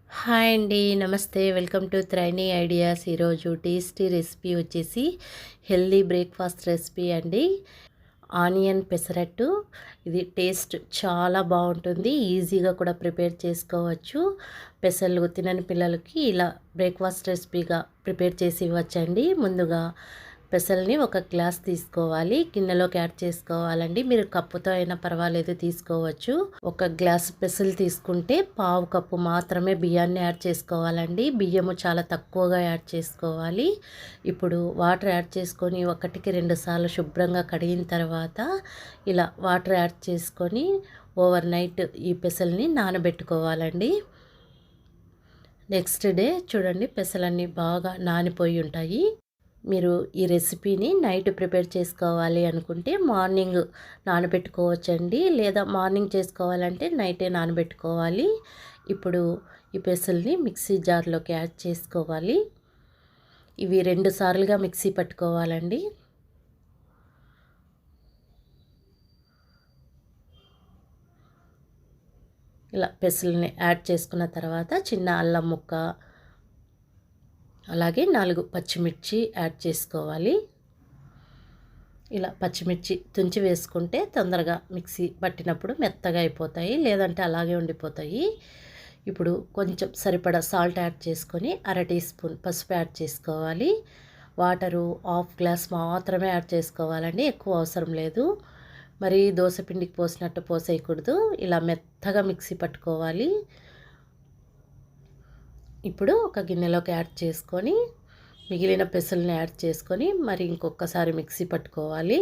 Hi అండి, నమస్తే. Welcome to Trainee Ideas. ఈరోజు టేస్టీ రెసిపీ వచ్చేసి హెల్దీ బ్రేక్ఫాస్ట్ రెసిపీ అండి. ఆనియన్ పెసరట్టు. ఇది టేస్ట్ చాలా బాగుంటుంది, ఈజీగా కూడా ప్రిపేర్ చేసుకోవచ్చు. పెసలు తినని పిల్లలకి ఇలా బ్రేక్ఫాస్ట్ రెసిపీగా ప్రిపేర్ చేసి ఇవ్వచ్చండి. ముందుగా పెసల్ని ఒక గ్లాస్ తీసుకోవాలి, గిన్నెలోకి యాడ్ చేసుకోవాలండి. మీరు కప్పుతో అయినా పర్వాలేదు, తీసుకోవచ్చు. ఒక గ్లాస్ పెసలు తీసుకుంటే పావు కప్పు మాత్రమే బియ్యాన్ని యాడ్ చేసుకోవాలండి. బియ్యము చాలా తక్కువగా యాడ్ చేసుకోవాలి. ఇప్పుడు వాటర్ యాడ్ చేసుకొని 1-2 సార్లు శుభ్రంగా కడిగిన తర్వాత ఇలా వాటర్ యాడ్ చేసుకొని ఓవర్ నైట్ ఈ పెసల్ని నానబెట్టుకోవాలండి. నెక్స్ట్ డే చూడండి, పెసలన్నీ బాగా నానిపోయి ఉంటాయి. మీరు ఈ రెసిపీని నైట్ ప్రిపేర్ చేసుకోవాలి అనుకుంటే మార్నింగ్ నానబెట్టుకోవచ్చండి, లేదా మార్నింగ్ చేసుకోవాలంటే నైటే నానబెట్టుకోవాలి. ఇప్పుడు ఈ పెసల్ని మిక్సీ జార్లోకి యాడ్ చేసుకోవాలి. ఇవి 2 సార్లుగా మిక్సీ పట్టుకోవాలండి. ఇలా పెసల్ని యాడ్ చేసుకున్న తర్వాత చిన్న అల్లం ముక్క, అలాగే 4 పచ్చిమిర్చి యాడ్ చేసుకోవాలి. ఇలా పచ్చిమిర్చి తుంచి వేసుకుంటే తొందరగా మిక్సీ పట్టినప్పుడు మెత్తగా అయిపోతాయి, లేదంటే అలాగే ఉండిపోతాయి. ఇప్పుడు కొంచెం సరిపడా సాల్ట్ యాడ్ చేసుకొని 1/2 టీ స్పూన్ పసుపు యాడ్ చేసుకోవాలి. వాటరు 1/2 గ్లాస్ మాత్రమే యాడ్ చేసుకోవాలండి, ఎక్కువ అవసరం లేదు. మరి దోశ పిండికి పోసినట్టు పోసేయకూడదు. ఇలా మెత్తగా మిక్సీ పట్టుకోవాలి. ఇప్పుడు ఒక గిన్నెలోకి యాడ్ చేసుకొని మిగిలిన పెసల్ని యాడ్ చేసుకొని మరి ఇంకొకసారి మిక్సీ పట్టుకోవాలి.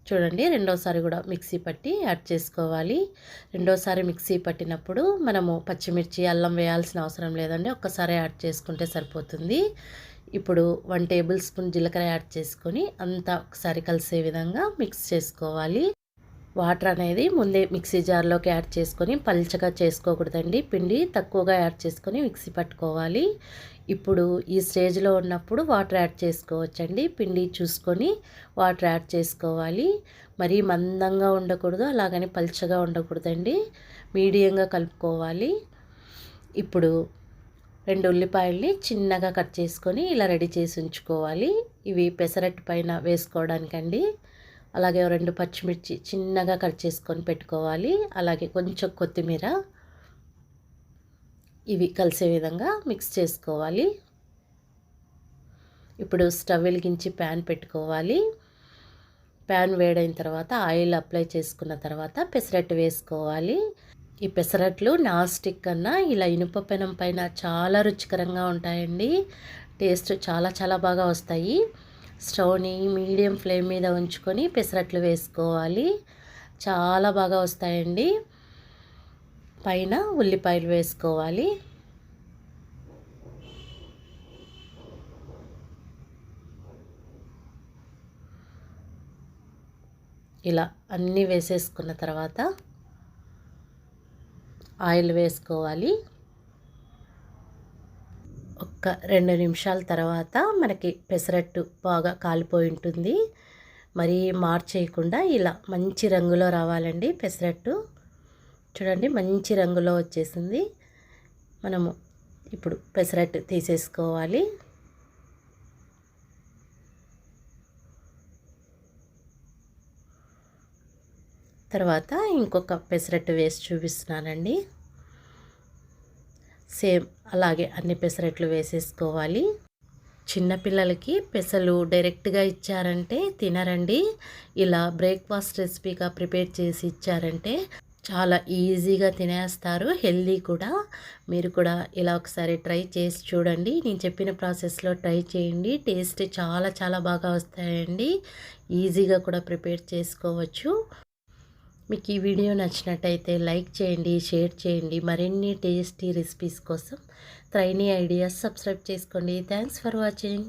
చూడండి, రెండోసారి కూడా మిక్సీ పట్టి యాడ్ చేసుకోవాలి. రెండోసారి మిక్సీ పట్టినప్పుడు మనము పచ్చిమిర్చి అల్లం వేయాల్సిన అవసరం లేదండి, ఒక్కసారి యాడ్ చేసుకుంటే సరిపోతుంది. ఇప్పుడు 1 టేబుల్ స్పూన్ జీలకర్ర యాడ్ చేసుకొని అంతా ఒకసారి కలిసే విధంగా మిక్స్ చేసుకోవాలి. వాటర్ అనేది ముందే మిక్సీ జార్లోకి యాడ్ చేసుకొని పల్చగా చేసుకోకూడదండి, పిండి తక్కువగా యాడ్ చేసుకొని మిక్సీ పట్టుకోవాలి. ఇప్పుడు ఈ స్టేజ్లో ఉన్నప్పుడు వాటర్ యాడ్ చేసుకోవచ్చండి. పిండి చూసుకొని వాటర్ యాడ్ చేసుకోవాలి. మరీ మందంగా ఉండకూడదు, అలాగని పల్చగా ఉండకూడదండి, మీడియంగా కలుపుకోవాలి. ఇప్పుడు 2 ఉల్లిపాయల్ని చిన్నగా కట్ చేసుకొని ఇలా రెడీ చేసి ఉంచుకోవాలి. ఇవి పెసరట్టు పైన వేసుకోవడానికండి. అలాగే 2 పచ్చిమిర్చి చిన్నగా కట్ చేసుకొని పెట్టుకోవాలి. అలాగే కొంచెం కొత్తిమీర, ఇవి కలిసే విధంగా మిక్స్ చేసుకోవాలి. ఇప్పుడు స్టవ్ వెలిగించి ప్యాన్ పెట్టుకోవాలి. ప్యాన్ వేడైన తర్వాత ఆయిల్ అప్లై చేసుకున్న తర్వాత పెసరట్టు వేసుకోవాలి. ఈ పెసరట్లు నాన్ స్టిక్ కన్నా ఇలా ఇనుప పెనం పైన చాలా రుచికరంగా ఉంటాయండి. టేస్ట్ చాలా బాగా వస్తాయి. స్టవ్ని మీడియం ఫ్లేమ్ మీద ఉంచుకొని పెసరట్లు వేసుకోవాలి, చాలా బాగా వస్తాయండి. పైన ఉల్లిపాయలు వేసుకోవాలి. ఇలా అన్నీ వేసేసుకున్న తర్వాత ఆయిల్ వేసుకోవాలి. ఒక 2 నిమిషాల తర్వాత మనకి పెసరట్టు బాగా కాలిపోయి ఉంటుంది. మరి మార్చేయకుండా ఇలా మంచి రంగులో రావాలండి పెసరట్టు. చూడండి, మంచి రంగులో వచ్చేసింది. మనము ఇప్పుడు పెసరట్టు తీసేసుకోవాలి. తర్వాత ఇంకొక పెసరట్టు వేసి చూపిస్తున్నానండి. సేమ్ అలాగే అన్ని పెసరట్లు వేసేసుకోవాలి. చిన్నపిల్లలకి పెసలు డైరెక్ట్గా ఇచ్చారంటే తినరండి. ఇలా బ్రేక్ఫాస్ట్ రెసిపీగా ప్రిపేర్ చేసి ఇచ్చారంటే చాలా ఈజీగా తినేస్తారు, హెల్దీ కూడా. మీరు కూడా ఇలా ఒకసారి ట్రై చేసి చూడండి. నేను చెప్పిన ప్రాసెస్లో ట్రై చేయండి, టేస్ట్ చాలా బాగా వస్తాయండి. ఈజీగా కూడా ప్రిపేర్ చేసుకోవచ్చు. మీకు ఈ వీడియో నచ్చినట్టయితే లైక్ చేయండి, షేర్ చేయండి. మరిన్ని టేస్టీ రెసిపీస్ కోసం త్రైనీ ఐడియాస్ సబ్స్క్రైబ్ చేసుకోండి. Thanks for watching.